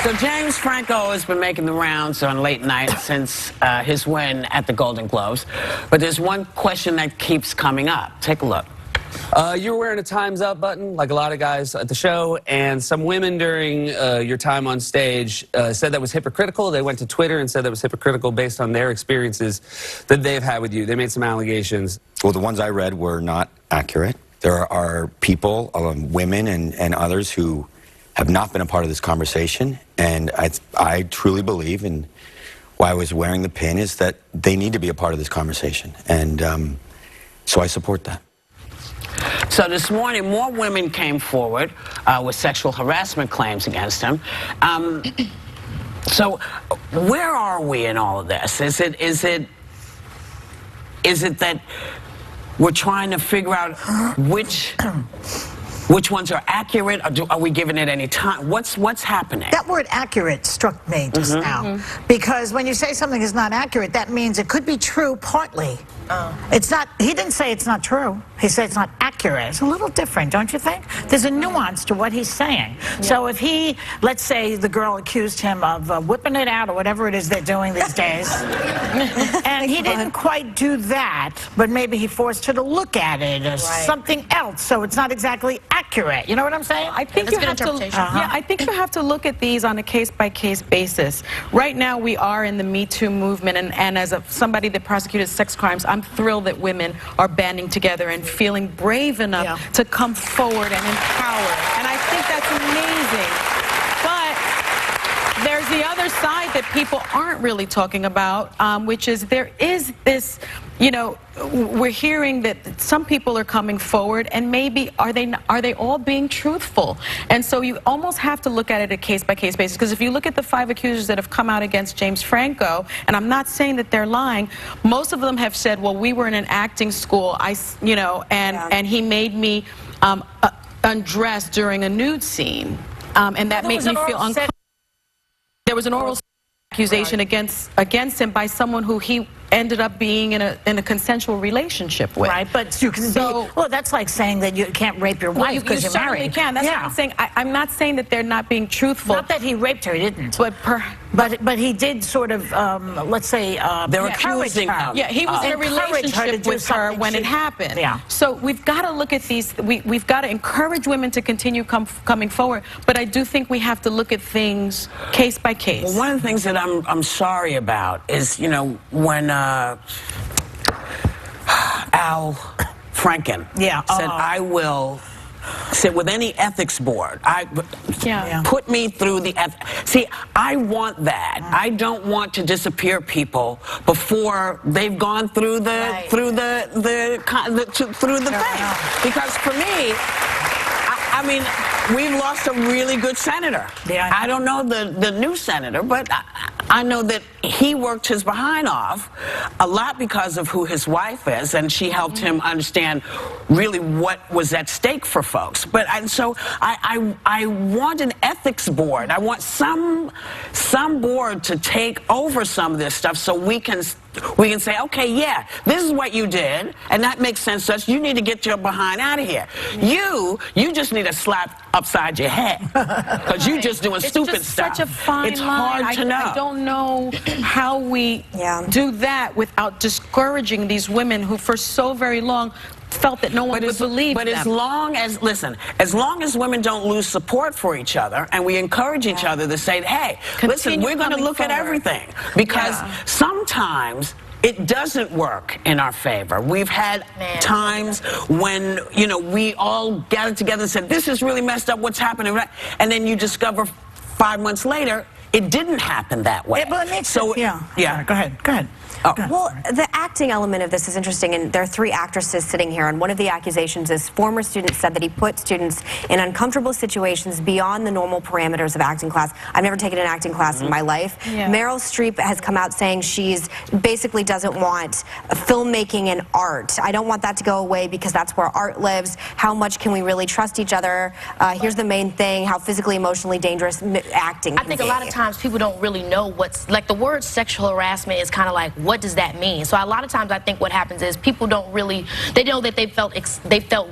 So James Franco has been making the rounds on late night since his win at the Golden Globes. But there's one question that keeps coming up. Take a look. You were wearing a Time's Up button, like a lot of guys at the show, and some women during your time on stage said that was hypocritical. They went to Twitter and said that was hypocritical based on their experiences that they've had with you. They made some allegations. Well, the ones I read were not accurate. There are people, women and others who have not been a part of this conversation, and I truly believe, and why I was wearing the pin, is that they need to be a part of this conversation, and so I support that. So this morning, more women came forward with sexual harassment claims against him. So where are we in all of this? Is it that we're trying to figure out which ones are accurate, or are we giving it any time? What's happening? That word accurate struck me just now. Because when you say something is not accurate, that means it could be true partly. It's not, he didn't say it's not true. He said it's not accurate. It's a little different, don't you think? There's a nuance to what he's saying. Yeah. So if he, let's say the girl accused him of whipping it out or whatever it is they're doing these days, and he didn't quite do that, but maybe he forced her to look at it or something else, so it's not exactly accurate. You know what I'm saying? I think you have to. Yeah, I think you have to look at these on a case-by-case basis. Right now, we are in the Me Too movement, and as somebody that prosecuted sex crimes, I'm thrilled that women are banding together and feeling brave enough to come forward and empower. And I think that's amazing. But there's the other side that people aren't really talking about, which is there is this, you know, we're hearing that some people are coming forward, and maybe are they all being truthful? And so you almost have to look at it a case-by-case basis, because if you look at the 5 accusers that have come out against James Franco, and I'm not saying that they're lying, most of them have said, well, we were in an acting school, and he made me undress during a nude scene, and that made me feel uncomfortable. There was an oral accusation against him by someone who he ended up being in a consensual relationship with. Right, but you can well, that's like saying that you can't rape your wife because you're married. You can. That's what I'm saying. I'm not saying that they're not being truthful. Not that he raped her, he didn't. But he did sort of, let's say, they're accusing her. Yeah, he was in a relationship with her when it happened. Yeah. So we've got to look at these. We've got to encourage women to continue coming forward. But I do think we have to look at things case by case. Well, one of the things that I'm sorry about is, you know, when Al Franken said, I will sit with any ethics board. Put me through the See, I want that. I don't want to disappear people before they've gone through the through the thing. Because for me, I mean, we've lost a really good senator. I don't know the new senator, but I know that he worked his behind off a lot because of who his wife is, and she helped him understand really what was at stake for folks. But so I want an ethics board. I want some board to take over some of this stuff, so we can say, okay, yeah, this is what you did, and that makes sense to us. You need to get your behind out of here. You just need a slap upside your head, because you're just doing stupid stuff. It's such a fine line. Hard to know. I don't know how we do that without discouraging these women who for so very long felt that no one would believe them. But as long as, listen, as long as women don't lose support for each other, and we encourage each other to say, hey, listen, we're going to look at everything, because sometimes it doesn't work in our favor. We've had times when, you know, we all gathered together and said, this is really messed up, what's happening? And then you discover 5 months later, it didn't happen that way. Well, it makes sense. Yeah, go ahead. Well, the acting element of this is interesting, and there are 3 actresses sitting here, and one of the accusations is former students said that he put students in uncomfortable situations beyond the normal parameters of acting class. I've never taken an acting class in my life. Meryl Streep has come out saying she's basically doesn't want filmmaking and art. I don't want that to go away because that's where art lives. How much can we really trust each other? Here's the main thing, how physically, emotionally dangerous acting can be. I think a lot of times times people don't really know what's, like the word sexual harassment is kind of like, what does that mean? So a lot of times I think what happens is people don't really, they know that they felt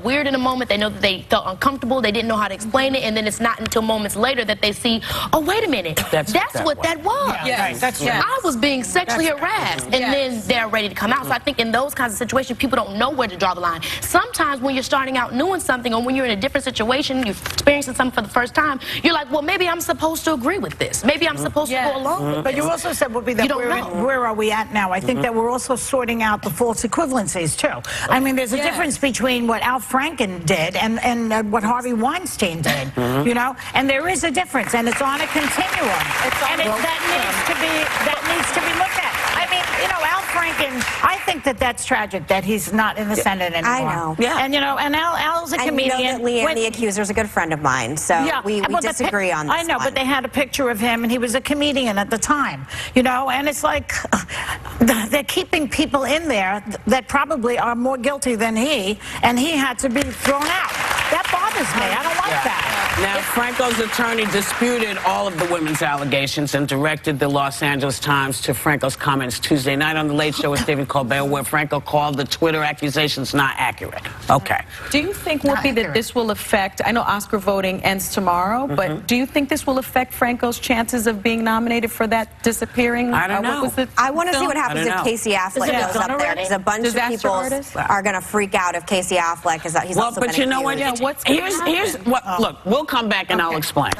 weird in a moment, they know that they felt uncomfortable, they didn't know how to explain it, and then it's not until moments later that they see, oh, wait a minute, that's what that was. Yeah, right. That's I was being sexually harassed, and then they're ready to come out. So I think in those kinds of situations, people don't know where to draw the line. Sometimes when you're starting out new in something, or when you're in a different situation, you're experiencing something for the first time, you're like, well, maybe I'm supposed to agree with this. Maybe I'm supposed to go along with this. But you also said, Whoopi, that where are we at now? I think that we're also sorting out the false equivalencies, too. I mean, there's a difference between what Al Franken did and what Harvey Weinstein did, you know? And there is a difference, and it's on a continuum. That needs to be looked at. I mean, you know, Al Franken, I think that that's tragic that he's not in the Senate anymore. I know. Yeah. And, you know, and Al's a comedian. I know that Leanne, the accuser, is a good friend of mine, so we disagree on this I know, but they had a picture of him, and he was a comedian at the time, you know, and it's like they're keeping people in there that probably are more guilty than he, and he had to be thrown out. That bothers me. I don't like that. Now, Franco's attorney disputed all of the women's allegations and directed the Los Angeles Times to Franco's comments Tuesday night on The Late Show with Stephen Colbert, where Franco called the Twitter accusations not accurate. Okay. Do you think, Whoopi, that this will affect, I know Oscar voting ends tomorrow, but do you think this will affect Franco's chances of being nominated for that disappearing? I don't know. I want to see what happens if Casey Affleck goes up there, because a bunch of people are going to freak out if Casey Affleck is he's also been accused. Here's what, look, we'll come back and I'll explain.